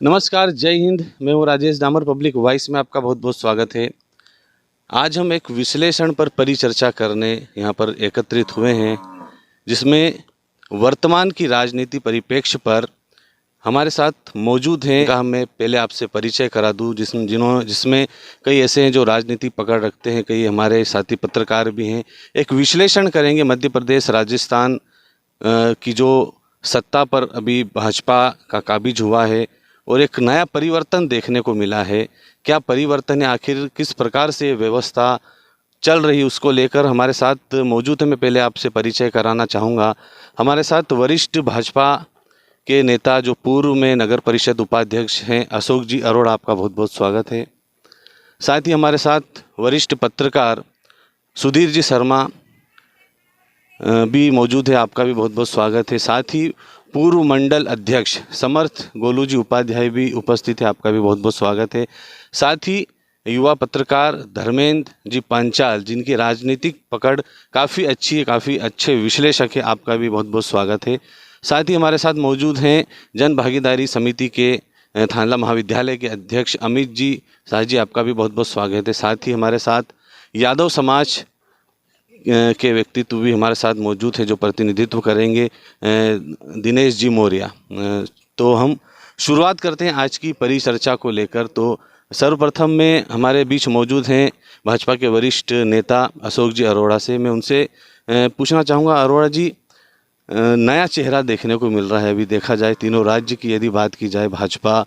नमस्कार, जय हिंद। मैं हूँ राजेश डामर। पब्लिक वॉइस में आपका बहुत बहुत स्वागत है। आज हम एक विश्लेषण पर परिचर्चा करने यहाँ पर एकत्रित हुए हैं, जिसमें वर्तमान की राजनीति परिप्रेक्ष्य पर हमारे साथ मौजूद हैं। का मैं पहले आपसे परिचय करा दूँ, जिसमें कई ऐसे हैं जो राजनीति पकड़ रखते हैं, कई हमारे साथी पत्रकार भी हैं। एक विश्लेषण करेंगे मध्य प्रदेश राजस्थान की जो सत्ता पर अभी भाजपा का काबिज हुआ है और एक नया परिवर्तन देखने को मिला है। क्या परिवर्तन है, आखिर किस प्रकार से व्यवस्था चल रही, उसको लेकर हमारे साथ मौजूद है। मैं पहले आपसे परिचय कराना चाहूँगा। हमारे साथ वरिष्ठ भाजपा के नेता, जो पूर्व में नगर परिषद उपाध्यक्ष हैं, अशोक जी अरोड़ा, आपका बहुत बहुत स्वागत है। साथ ही हमारे साथ वरिष्ठ पत्रकार सुधीर जी शर्मा भी मौजूद है, आपका भी बहुत बहुत स्वागत है। साथ ही पूर्व मंडल अध्यक्ष समर्थ गोलू जी उपाध्याय भी उपस्थित है, आपका भी बहुत बहुत स्वागत है। साथ ही युवा पत्रकार धर्मेंद्र जी पांचाल, जिनकी राजनीतिक पकड़ काफ़ी अच्छी है, काफ़ी अच्छे विश्लेषक है, आपका भी बहुत बहुत स्वागत है। साथ ही हमारे साथ मौजूद हैं जन भागीदारी समिति के थानला महाविद्यालय के अध्यक्ष अमित जी शाह जी, आपका भी बहुत बहुत स्वागत है। साथ ही हमारे साथ यादव समाज के व्यक्तित्व भी हमारे साथ मौजूद है, जो प्रतिनिधित्व करेंगे, दिनेश जी मौर्य। तो हम शुरुआत करते हैं आज की परिचर्चा को लेकर। तो सर्वप्रथम में हमारे बीच मौजूद हैं भाजपा के वरिष्ठ नेता अशोक जी अरोड़ा से। मैं उनसे पूछना चाहूँगा, अरोड़ा जी, नया चेहरा देखने को मिल रहा है। अभी देखा जाए तीनों राज्य की यदि बात की जाए, भाजपा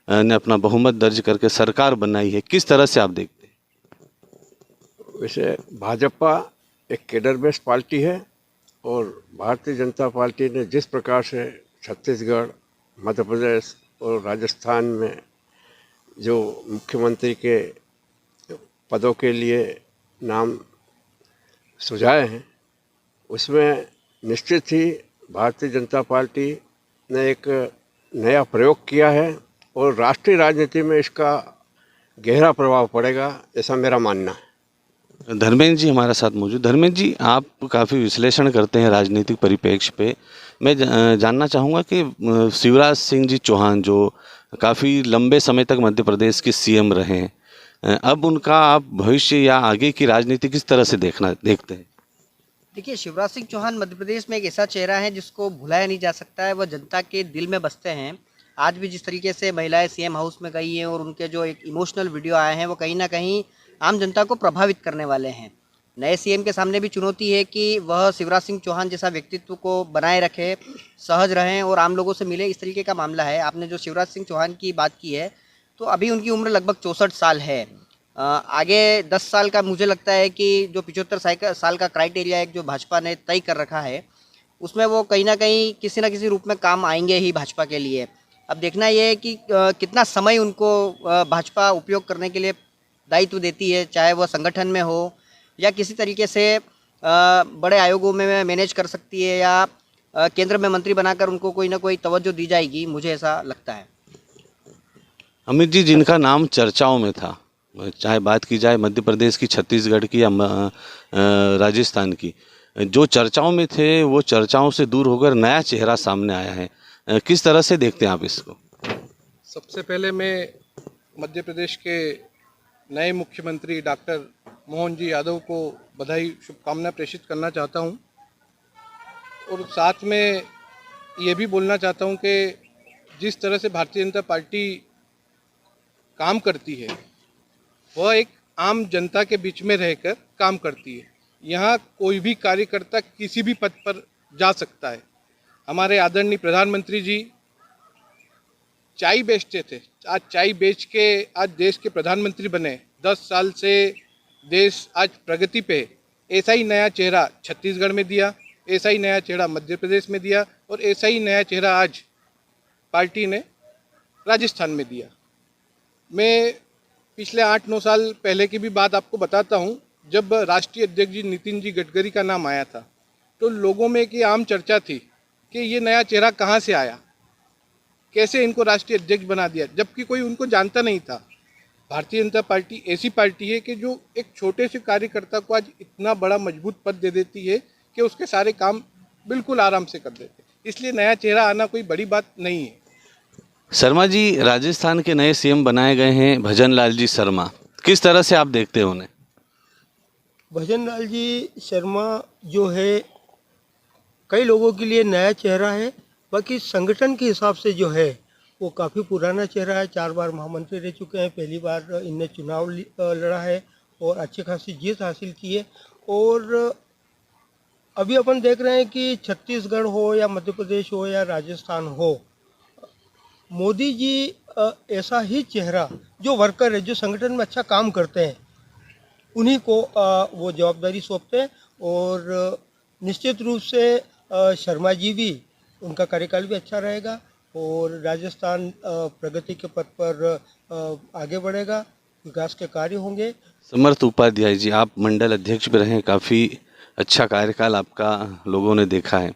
ने अपना बहुमत दर्ज करके सरकार बनाई है, किस तरह से आप देखते हैं? वैसे भाजपा एक कैडर बेस्ड पार्टी है और भारतीय जनता पार्टी ने जिस प्रकार से छत्तीसगढ़, मध्य प्रदेश और राजस्थान में जो मुख्यमंत्री के पदों के लिए नाम सुझाए हैं, उसमें निश्चित ही भारतीय जनता पार्टी ने एक नया प्रयोग किया है और राष्ट्रीय राजनीति में इसका गहरा प्रभाव पड़ेगा, ऐसा मेरा मानना है। धर्मेंद्र जी हमारे साथ मौजूद। धर्मेंद्र जी, आप काफ़ी विश्लेषण करते हैं राजनीतिक परिप्रेक्ष्य पे। मैं जानना चाहूँगा कि शिवराज सिंह जी चौहान, जो काफ़ी लंबे समय तक मध्य प्रदेश के सीएम रहे हैं, अब उनका आप भविष्य या आगे की राजनीति किस तरह से देखते हैं? देखिए, शिवराज सिंह चौहान मध्य प्रदेश में एक ऐसा चेहरा है जिसको भुलाया नहीं जा सकता है। वह जनता के दिल में बसते हैं। आज भी जिस तरीके से महिलाएं सीएम हाउस में गई हैं और उनके जो एक इमोशनल वीडियो आए हैं, वो कहीं ना कहीं आम जनता को प्रभावित करने वाले हैं। नए सीएम के सामने भी चुनौती है कि वह शिवराज सिंह चौहान जैसा व्यक्तित्व को बनाए रखे, सहज रहें और आम लोगों से मिले, इस तरीके का मामला है। आपने जो शिवराज सिंह चौहान की बात की है, तो अभी उनकी उम्र लगभग 64 साल है। आगे 10 साल का मुझे लगता है कि जो 75 साल का क्राइटेरिया एक जो भाजपा ने तय कर रखा है, उसमें वो कहीं ना कहीं किसी न किसी रूप में काम आएंगे ही भाजपा के लिए। अब देखना ये है कि कितना समय उनको भाजपा उपयोग करने के लिए दायित्व देती है, चाहे वह संगठन में हो या किसी तरीके से बड़े आयोगों में मैनेज कर सकती है, या केंद्र में मंत्री बनाकर उनको कोई ना कोई तवज्जो दी जाएगी, मुझे ऐसा लगता है। अमित जी, जिनका नाम चर्चाओं में था, चाहे बात की जाए मध्य प्रदेश की, छत्तीसगढ़ की या राजस्थान की, जो चर्चाओं में थे वो चर्चाओं से दूर होकर नया चेहरा सामने आया है। किस तरह से देखते हैं आप इसको? सबसे पहले मैं मध्य प्रदेश के नए मुख्यमंत्री डॉक्टर मोहन जी यादव को बधाई, शुभकामनाएं प्रेषित करना चाहता हूं और साथ में ये भी बोलना चाहता हूं कि जिस तरह से भारतीय जनता पार्टी काम करती है, वह एक आम जनता के बीच में रहकर काम करती है। यहाँ कोई भी कार्यकर्ता किसी भी पद पर जा सकता है। हमारे आदरणीय प्रधानमंत्री जी चाय बेचते थे, आज चाय बेच के आज देश के प्रधानमंत्री बने। 10 साल से देश आज प्रगति पे है। ऐसा ही नया चेहरा छत्तीसगढ़ में दिया, ऐसा ही नया चेहरा मध्य प्रदेश में दिया और ऐसा ही नया चेहरा आज पार्टी ने राजस्थान में दिया। मैं पिछले 8-9 साल पहले की भी बात आपको बताता हूँ। जब राष्ट्रीय अध्यक्ष जी नितिन जी गडकरी का नाम आया था, तो लोगों में एक आम चर्चा थी कि ये नया चेहरा कहाँ से आया, कैसे इनको राष्ट्रीय अध्यक्ष बना दिया, जबकि कोई उनको जानता नहीं था। भारतीय जनता पार्टी ऐसी पार्टी है कि जो एक छोटे से कार्यकर्ता को आज इतना बड़ा मजबूत पद दे देती है कि उसके सारे काम बिल्कुल आराम से कर देते। इसलिए नया चेहरा आना कोई बड़ी बात नहीं है। शर्मा जी, राजस्थान के नए सीएम बनाए गए हैं भजन लाल जी शर्मा, किस तरह से आप देखते हैं उन्हें? भजन लाल जी शर्मा जो है कई लोगों के लिए नया चेहरा है, बाकी संगठन के हिसाब से जो है वो काफ़ी पुराना चेहरा है। 4 बार महामंत्री रह चुके हैं, पहली बार इनने चुनाव लड़ा है और अच्छी खासी जीत हासिल की है। और अभी अपन देख रहे हैं कि छत्तीसगढ़ हो या मध्य प्रदेश हो या राजस्थान हो, मोदी जी ऐसा ही चेहरा जो वर्कर है, जो संगठन में अच्छा काम करते हैं, उन्हीं को वो जवाबदारी सौंपते हैं। और निश्चित रूप से शर्मा जी भी, उनका कार्यकाल भी अच्छा रहेगा और राजस्थान प्रगति के पथ पर आगे बढ़ेगा, विकास के कार्य होंगे। समर्थ उपाध्याय जी, आप मंडल अध्यक्ष भी रहे, काफ़ी अच्छा कार्यकाल आपका लोगों ने देखा है।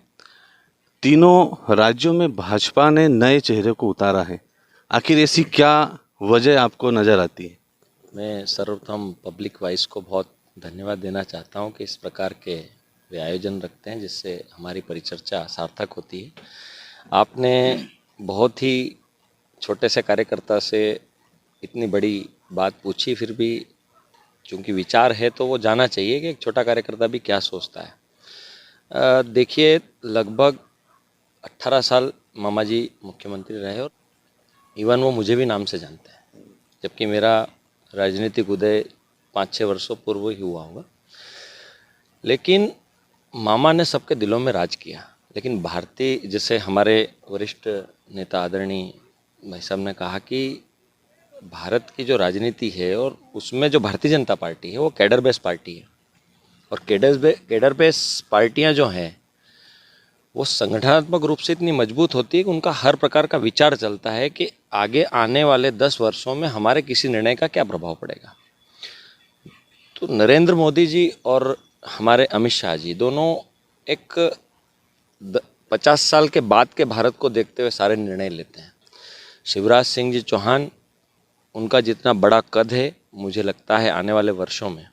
तीनों राज्यों में भाजपा ने नए चेहरे को उतारा है, आखिर ऐसी क्या वजह आपको नज़र आती है? मैं सर्वप्रथम पब्लिक वॉइस को बहुत धन्यवाद देना चाहता हूं कि इस प्रकार के वे आयोजन रखते हैं जिससे हमारी परिचर्चा सार्थक होती है। आपने बहुत ही छोटे से कार्यकर्ता से इतनी बड़ी बात पूछी, फिर भी चूँकि विचार है तो वो जानना चाहिए कि एक छोटा कार्यकर्ता भी क्या सोचता है। देखिए, लगभग 18 साल मामा जी मुख्यमंत्री रहे और इवन वो मुझे भी नाम से जानते हैं, जबकि मेरा राजनीतिक उदय 5-6 वर्षों पूर्व ही हुआ होगा। लेकिन मामा ने सबके दिलों में राज किया। लेकिन भारतीय, जैसे हमारे वरिष्ठ नेता आदरणीय भाई साहब ने कहा कि भारत की जो राजनीति है और उसमें जो भारतीय जनता पार्टी है वो कैडर बेस पार्टी है। और कैडर बेस पार्टियां जो हैं वो संगठनात्मक रूप से इतनी मजबूत होती है कि उनका हर प्रकार का विचार चलता है कि आगे आने वाले 10 वर्षों में हमारे किसी निर्णय का क्या प्रभाव पड़ेगा। तो नरेंद्र मोदी जी और हमारे अमित शाह जी दोनों एक 50 साल के बाद के भारत को देखते हुए सारे निर्णय लेते हैं। शिवराज सिंह जी चौहान, उनका जितना बड़ा कद है, मुझे लगता है आने वाले वर्षों में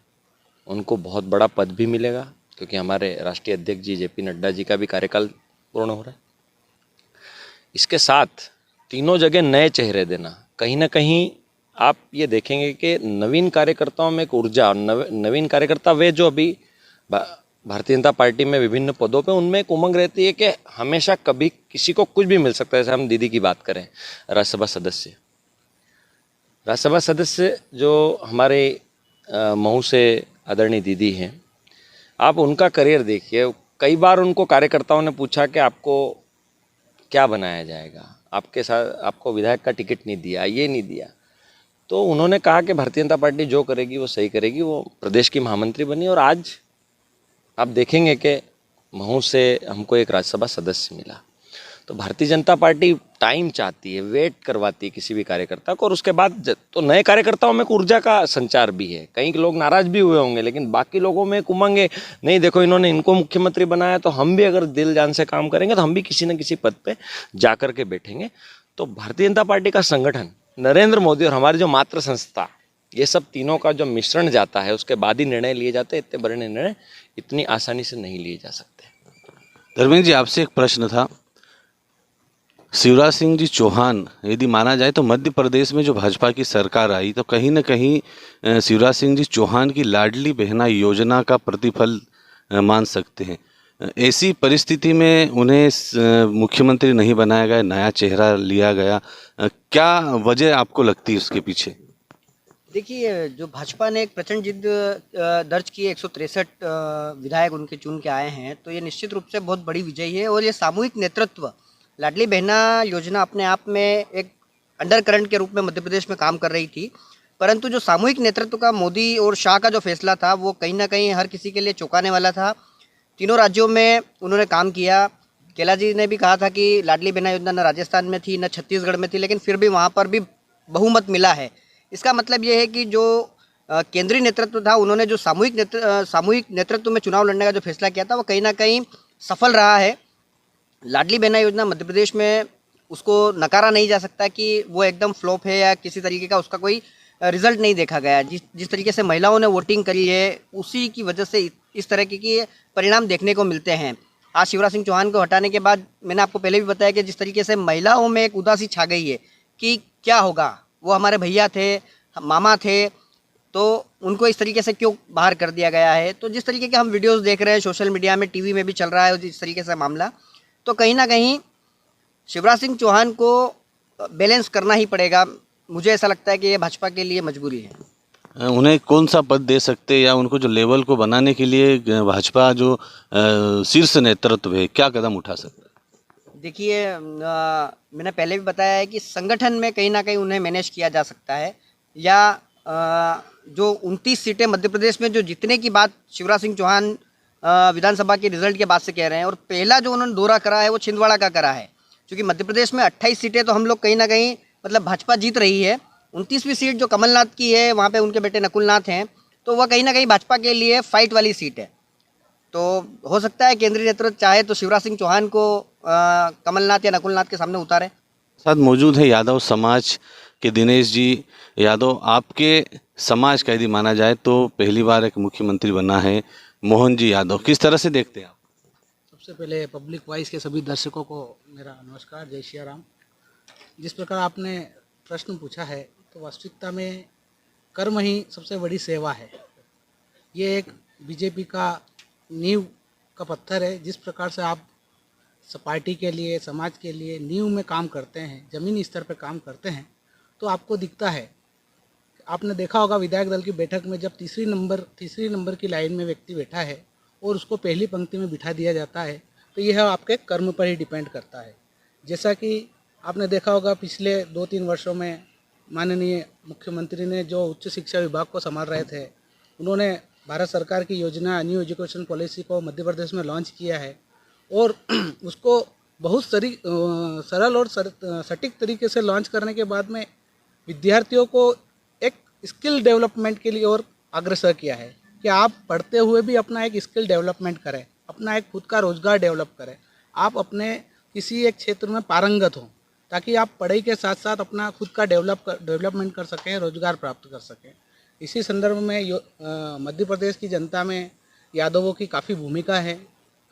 उनको बहुत बड़ा पद भी मिलेगा, क्योंकि हमारे राष्ट्रीय अध्यक्ष जी जेपी नड्डा जी का भी कार्यकाल पूर्ण हो रहा है। इसके साथ तीनों जगह नए चेहरे देना, कहीं ना कहीं आप ये देखेंगे कि नवीन कार्यकर्ताओं में एक ऊर्जा, नवीन कार्यकर्ता वे जो अभी भारतीय जनता पार्टी में विभिन्न पदों पे, उनमें एक उमंग रहती है कि हमेशा कभी किसी को कुछ भी मिल सकता है। जैसे हम दीदी की बात करें, राज्यसभा सदस्य जो हमारे मऊ से आदरणीय दीदी हैं, आप उनका करियर देखिए। कई बार उनको कार्यकर्ताओं ने पूछा कि आपको क्या बनाया जाएगा, आपके साथ आपको विधायक का टिकट नहीं दिया, ये नहीं दिया, तो उन्होंने कहा कि भारतीय जनता पार्टी जो करेगी वो सही करेगी। वो प्रदेश की महामंत्री बनी और आज आप देखेंगे कि महू से हमको एक राज्यसभा सदस्य मिला। तो भारतीय जनता पार्टी टाइम चाहती है, वेट करवाती है किसी भी कार्यकर्ता को। और उसके बाद तो नए कार्यकर्ताओं में ऊर्जा का संचार भी है। कई लोग नाराज भी हुए होंगे, लेकिन बाकी लोगों में एक उमंग है, नहीं देखो इन्होंने इनको मुख्यमंत्री बनाया तो हम भी अगर दिल जान से काम करेंगे तो हम भी किसी न किसी पद पे जा कर के बैठेंगे। तो भारतीय जनता पार्टी का संगठन, नरेंद्र मोदी और हमारी जो मातृ संस्था, ये सब तीनों का जो मिश्रण जाता है उसके बाद ही निर्णय लिए जाते हैं। इतने बड़े निर्णय इतनी आसानी से नहीं लिए जा सकते। धर्मेंद्र जी, आपसे एक प्रश्न था। शिवराज सिंह जी चौहान, यदि माना जाए तो मध्य प्रदेश में जो भाजपा की सरकार आई तो कहीं न कहीं शिवराज सिंह जी चौहान की लाडली बहना योजना का प्रतिफल मान सकते हैं। ऐसी परिस्थिति में उन्हें मुख्यमंत्री नहीं बनाया गया, नया चेहरा लिया गया, क्या वजह आपको लगती है उसके पीछे? देखिए, जो भाजपा ने एक प्रचंड जिद दर्ज की, 163 विधायक उनके चुन के आए हैं, तो ये निश्चित रूप से बहुत बड़ी विजय है। और ये सामूहिक नेतृत्व, लाडली बहना योजना अपने आप में एक अंडरकरंट के रूप में मध्य प्रदेश में काम कर रही थी, परंतु जो सामूहिक नेतृत्व का मोदी और शाह का जो फैसला था वो कहीं ना कहीं हर किसी के लिए चौंकाने वाला था। तीनों राज्यों में उन्होंने काम किया। केला जी ने भी कहा था कि लाडली बहना योजना न राजस्थान में थी न छत्तीसगढ़ में थी, लेकिन फिर भी वहाँ पर भी बहुमत मिला है। इसका मतलब ये है कि जो केंद्रीय नेतृत्व था, उन्होंने जो सामूहिक नेतृत्व में चुनाव लड़ने का जो फैसला किया था वो कहीं ना कहीं सफल रहा है। लाडली बहना योजना मध्य प्रदेश में उसको नकारा नहीं जा सकता कि वो एकदम फ्लॉप है या किसी तरीके का उसका कोई रिजल्ट नहीं देखा गया। जिस तरीके से महिलाओं ने वोटिंग करी है उसी की वजह से इस तरह के परिणाम देखने को मिलते हैं। आज शिवराज सिंह चौहान को हटाने के बाद मैंने आपको पहले भी बताया कि जिस तरीके से महिलाओं में एक उदासी छा गई है कि क्या होगा, वो हमारे भैया थे, मामा थे, तो उनको इस तरीके से क्यों बाहर कर दिया गया है। तो जिस तरीके के हम वीडियोस देख रहे हैं सोशल मीडिया में, टीवी में भी चल रहा है जिस तरीके से मामला, तो कहीं ना कहीं शिवराज सिंह चौहान को बैलेंस करना ही पड़ेगा। मुझे ऐसा लगता है कि ये भाजपा के लिए मजबूरी है। उन्हें कौन सा पद दे सकते हैं या उनको जो लेवल को बनाने के लिए भाजपा जो शीर्ष नेतृत्व है क्या कदम उठा सकता है? देखिए, मैंने पहले भी बताया है कि संगठन में कहीं ना कहीं उन्हें मैनेज किया जा सकता है, या जो 29 सीटें मध्य प्रदेश में जो जीतने की बात शिवराज सिंह चौहान विधानसभा के रिजल्ट के बाद से कह रहे हैं, और पहला जो उन्होंने दौरा करा है वो छिंदवाड़ा का करा है, क्योंकि मध्य प्रदेश में 28 सीटें तो हम लोग कहीं ना कहीं मतलब भाजपा जीत रही है। 29वीं सीट जो कमलनाथ की है, वहाँ पे उनके बेटे नकुलनाथ हैं, तो वह कहीं ना कहीं भाजपा के लिए फाइट वाली सीट है। तो हो सकता है केंद्रीय नेतृत्व चाहे तो शिवराज सिंह चौहान को कमलनाथ या नकुलनाथ के सामने उतारे। साथ मौजूद है यादव समाज के दिनेश जी। यादव, आपके समाज का यदि माना जाए तो पहली बार एक मुख्यमंत्री बना है मोहन जी यादव, किस तरह से देखते हैं आप? सबसे पहले पब्लिक वॉइस के सभी दर्शकों को मेरा नमस्कार, जय श्री राम। जिस प्रकार आपने प्रश्न पूछा है, तो वास्तविकता में कर्म ही सबसे बड़ी सेवा है। ये एक बीजेपी का नींव का पत्थर है। जिस प्रकार से आप पार्टी के लिए, समाज के लिए नींव में काम करते हैं, ज़मीनी स्तर पर काम करते हैं, तो आपको दिखता है। आपने देखा होगा विधायक दल की बैठक में जब तीसरी नंबर की लाइन में व्यक्ति बैठा है और उसको पहली पंक्ति में बिठा दिया जाता है, तो यह आपके कर्म पर ही डिपेंड करता है। जैसा कि आपने देखा होगा पिछले 2-3 वर्षों में माननीय मुख्यमंत्री ने जो उच्च शिक्षा विभाग को संभाल रहे थे, उन्होंने भारत सरकार की योजना न्यू एजुकेशन पॉलिसी को मध्य प्रदेश में लॉन्च किया है, और उसको बहुत सरल और सटीक तरीके से लॉन्च करने के बाद में विद्यार्थियों को एक स्किल डेवलपमेंट के लिए और अग्रसर किया है कि आप पढ़ते हुए भी अपना एक स्किल डेवलपमेंट करें, अपना एक खुद का रोजगार डेवलप करें, आप अपने किसी एक क्षेत्र में पारंगत हों, ताकि आप पढ़ाई के साथ साथ अपना खुद का डेवलपमेंट कर सकें, रोजगार प्राप्त कर सकें। इसी संदर्भ में मध्य प्रदेश की जनता में यादवों की काफ़ी भूमिका है।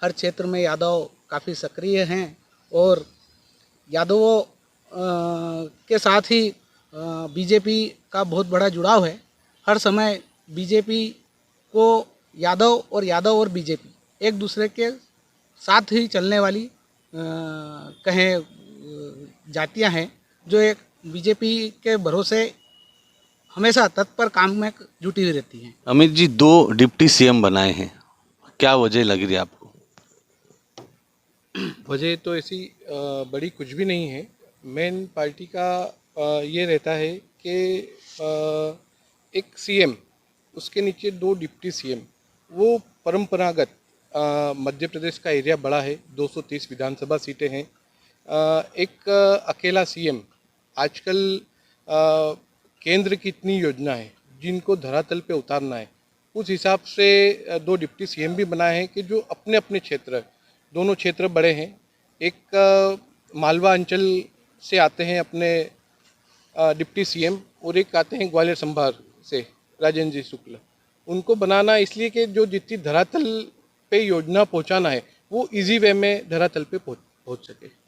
हर क्षेत्र में यादव काफ़ी सक्रिय हैं, और यादवों के साथ ही बीजेपी का बहुत बड़ा जुड़ाव है। हर समय बीजेपी को यादव और बीजेपी एक दूसरे के साथ ही चलने वाली कहें जातियां हैं, जो एक बीजेपी के भरोसे हमेशा तत्पर काम में जुटी हुई रहती हैं। अमित जी, 2 डिप्टी सीएम बनाए हैं, क्या वजह लग रही है आपको? वजह तो ऐसी बड़ी कुछ भी नहीं है। मेन पार्टी का ये रहता है कि एक सीएम, उसके नीचे 2 डिप्टी सीएम, वो परंपरागत मध्य प्रदेश का एरिया बड़ा है, 230 विधानसभा सीटें हैं। एक अकेला सीएम, आजकल केंद्र की इतनी योजना है जिनको धरातल पे उतारना है, उस हिसाब से 2 डिप्टी सीएम भी बनाए हैं कि जो अपने अपने क्षेत्र, दोनों क्षेत्र बड़े हैं। एक मालवा अंचल से आते हैं अपने डिप्टी सीएम, और एक आते हैं ग्वालियर संभाग से राजेंद्र जी शुक्ल। उनको बनाना इसलिए कि जो जितनी धरातल पे योजना पहुंचाना है वो इजी वे में धरातल पे पहुंच सके।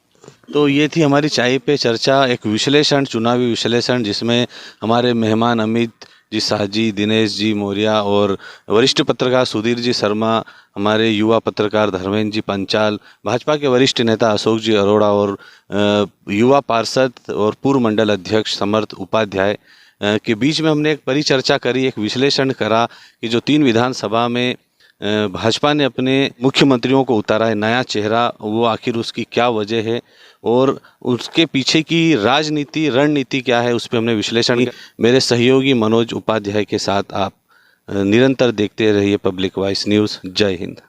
तो ये थी हमारी चाय पे चर्चा, एक विश्लेषण, चुनावी विश्लेषण, जिसमें हमारे मेहमान अमित जी शाह जी, दिनेश जी मौर्य और वरिष्ठ पत्रकार सुधीर जी शर्मा, हमारे युवा पत्रकार धर्मेंद्र जी पंचाल, भाजपा के वरिष्ठ नेता अशोक जी अरोड़ा और युवा पार्षद और पूर्व मंडल अध्यक्ष समर्थ उपाध्याय के बीच में हमने एक परिचर्चा करी, एक विश्लेषण करा कि जो 3 विधानसभा में भाजपा ने अपने मुख्यमंत्रियों को उतारा है, नया चेहरा, वो आखिर उसकी क्या वजह है और उसके पीछे की राजनीति, रणनीति क्या है, उस पर हमने विश्लेषण किया। मेरे सहयोगी मनोज उपाध्याय के साथ आप निरंतर देखते रहिए पब्लिक वॉइस न्यूज़। जय हिंद।